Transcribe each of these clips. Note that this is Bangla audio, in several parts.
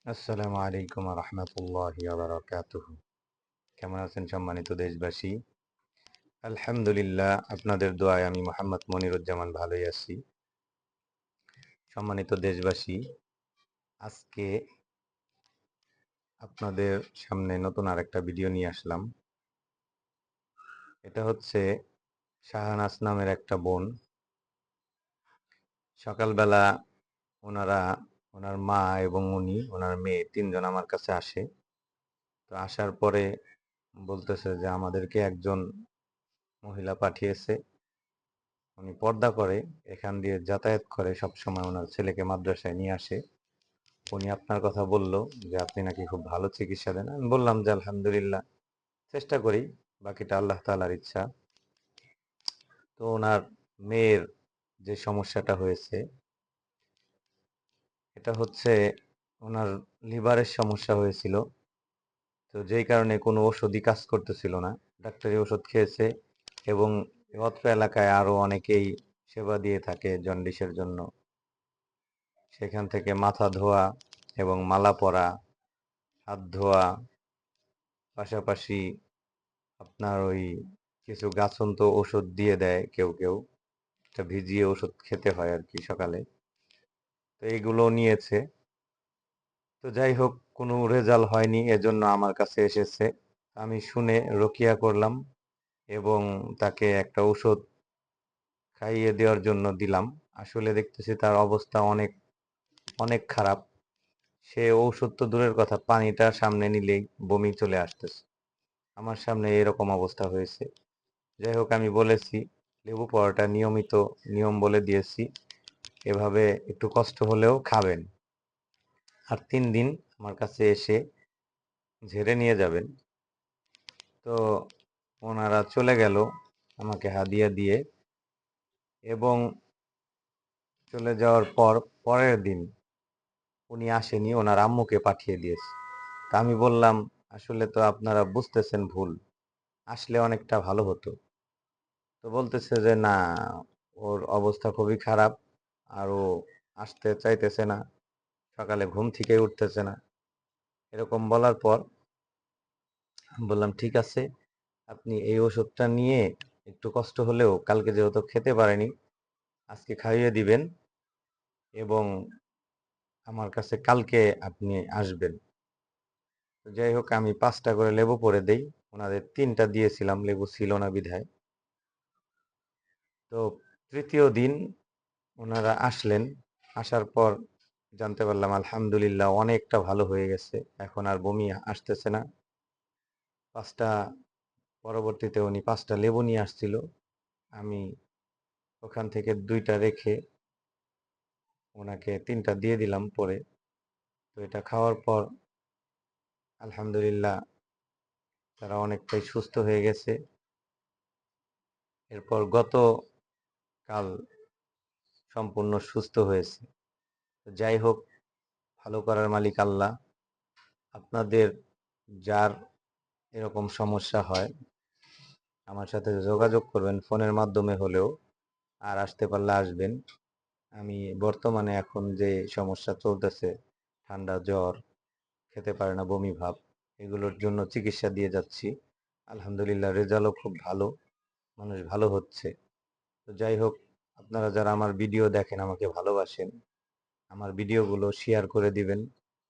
আসসালামু আলাইকুম রহমতুল্লাহি বারাকাতুহু। কেমন আছেন সম্মানিত দেশবাসী? আলহামদুলিল্লাহ, আপনাদের দোয়ায় আমি মোহাম্মদ মনিরুজ্জামান ভালোই আছি। সম্মানিত দেশবাসী, আজকে আপনাদের সামনে নতুন আরেকটা ভিডিও নিয়ে আসলাম। এটা হচ্ছে শাহানাজ নামের একটা বোন। সকালবেলা ওনার মা এবং ওনার মেয়ে তিনজন আমার কাছে আসে। তো আসার পরে বলতেছে যে আমাদেরকে একজন মহিলা পাঠিয়েছে। উনি পর্দা করে, এখান দিয়ে যাতায়াত করে, সব সময় ওনার ছেলেকে মাদ্রাসায় নিয়ে আসে। উনি আপনার কথা বলল যে আপনি নাকি খুব ভালো চিকিৎসা দেন। আমি বললাম যে আলহামদুলিল্লাহ, চেষ্টা করি, বাকিটা আল্লাহ তাআলার ইচ্ছা। তো ওনার মেয়ের যে সমস্যাটা হয়েছে, এটা হচ্ছে ওনার লিভারের সমস্যা হয়েছিল। তো যেই কারণে কোনো ওষুধই কাজ করতেছিল না। ডাক্তারি ওষুধ খেয়েছে এবং অত্র এলাকায় আরো অনেকেই সেবা দিয়ে থাকে জন্ডিসের জন্য। সেখান থেকে মাথা ধোয়া এবং মালা পরা, হাত ধোয়া, পাশাপাশি আপনার ওই কিছু গাছন্ত ওষুধ দিয়ে দেয় কেউ কেউ, এটা ভিজিয়ে ওষুধ খেতে হয় আর কি সকালে। তো এইগুলো নিয়েছে। তো যাই হোক, কোনো রেজাল্ট হয়নি, এজন্য আমার কাছে এসেছে। আমি শুনে রোকিয়া করলাম এবং তাকে একটা ওষুধ খাইয়ে দেওয়ার জন্য দিলাম। আসলে দেখতেছি তার অবস্থা অনেক অনেক খারাপ। সে ঔষধ তো দূরের কথা, পানিটা সামনে নিলেই বমি চলে আসতেছে। আমার সামনে এরকম অবস্থা হয়েছে। যাই হোক, আমি বলেছি লেবু পরোটা নিয়মিত নিয়ম বলে দিয়েছি, এভাবে একটু কষ্ট হলেও খাবেন। আর 3 দিন আমার কাছে এসে ঝেড়ে নিয়ে যাবেন। তো ওনারা চলে গেল আমাকে হাদিয়া দিয়ে, এবং চলে যাওয়ার পর পরের দিন উনি আসেনি, ওনার আম্মুকে পাঠিয়ে দিয়েছে। তা আমি বললাম আসলে তো আপনারা বুঝতেছেন ভুল, আসলে অনেকটা ভালো হতো। তো বলতেছে যে না, ওর অবস্থা খুবই খারাপ, আর ও আসতে চাইতেছে না, সকালে ঘুম থেকে উঠতেছে না। এরকম বলার পর আমি বললাম ঠিক আছে, আপনি এই ওষুধটা নিয়ে একটু কষ্ট হলেও কালকে যেহেতু খেতে পারেনি, আজকে খাইয়ে দিবেন এবং আমার কাছে কালকে আপনি আসবেন। তো যাই হোক, আমি 5টা করে লেবু পরে দেই। ওনাদের 3টা দিয়েছিলাম, লেবু ছিল না বিধায়। তো তৃতীয় দিন ওনারা আসলেন। আসার পর জানতে পারলাম আলহামদুলিল্লাহ অনেকটা ভালো হয়ে গেছে, এখন আর বমি আসতেছে না। 5টা পরবর্তীতে উনি 5টা লেবু নিয়ে আসছিল। আমি ওখান থেকে 2টা রেখে ওনাকে 3টা দিয়ে দিলাম পরে। তো এটা খাওয়ার পর আলহামদুলিল্লাহ তারা অনেকটাই সুস্থ হয়ে গেছে। এরপর গতকাল সম্পূর্ণ সুস্থ হয়েছে। তো যাই হোক, ভালো করার মালিক আল্লাহ। আপনাদের যার এরকম সমস্যা হয় আমার সাথে যোগাযোগ করবেন ফোনের মাধ্যমে হলেও, আর আসতে পারলে আসবেন। আমি বর্তমানে এখন যে সমস্যা চলতেছে, ঠান্ডা জ্বর, খেতে পারে না, বমি ভাব, এগুলোর জন্য চিকিৎসা দিয়ে যাচ্ছি। আলহামদুলিল্লাহ রেজাল্টও খুব ভালো, মানুষ ভালো হচ্ছে। তো যাই হোক, আপনারা যারা আমার ভিডিও দেখেন, আমাকে ভালোবাসেন, আমার ভিডিওগুলো শেয়ার করে দিবেন।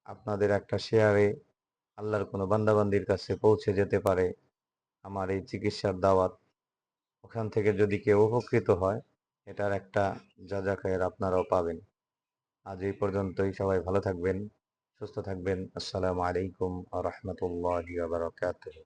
আপনাদের একটা শেয়ারে আল্লাহর কোনো বান্দাবান্দির কাছে পৌঁছে যেতে পারে আমার এই চিকিৎসার দাওয়াত। ওখান থেকে যদি কেউ উপকৃত হয়, এটার একটা যাজাখায়ের আপনারাও পাবেন। আজ এই পর্যন্তই। সবাই ভালো থাকবেন, সুস্থ থাকবেন। আসসালামু আলাইকুম ওয়া রাহমাতুল্লাহি ওয়া বারাকাতুহু।